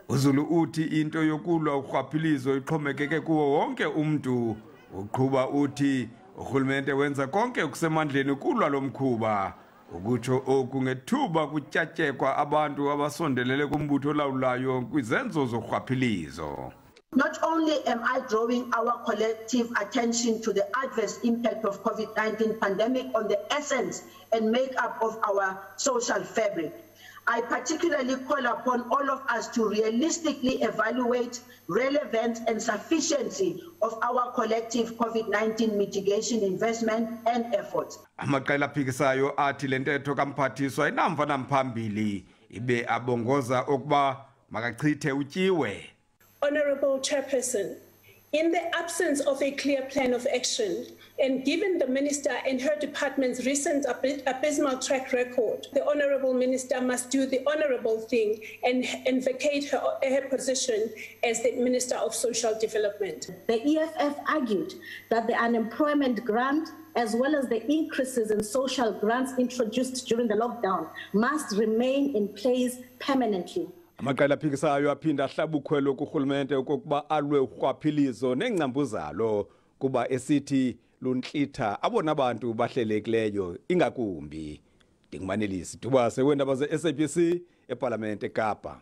uZulu uthi into yokulwa urhwaphilizo ixhomekeke kuwo wonke umuntu. Uqhuba uthi urhulumente wenza konke okusemandleni kulwa lo mkhuba. Ukutsho oku ngethuba kutyatyekwa abantu abasondelele kumbutho olawulayo kwizenzo zorhwaphilizo. Not only am I drawing our collective attention to the adverse impact of COVID-19 pandemic on the essence and makeup of our social fabric, I particularly call upon all of us to realistically evaluate relevance and sufficiency of our collective COVID-19 mitigation investment and efforts. Amaqela aphikisayo athi le ntetho kaMphathiswa inamva namphambili ibe abongoza ukuba makachithe utyiwe. Honourable Chairperson, in the absence of a clear plan of action, and given the Minister and her department's recent abysmal track record, the Honourable Minister must do the honourable thing and vacate her position as the Minister of Social Development. The EFF argued that the unemployment grant, as well as the increases in social grants introduced during the lockdown, must remain in place permanently. Amaqela aphikisayo aphinda ahlabukhwelo kurhulumente okokuba alwe urhwaphilizo neengcambu zalo kuba esithi luntlitha abona abantu bahlelekileyo ingakumbi. Ndingumanelisi Dubase weendaba ze-SABC eParlamente eKapa.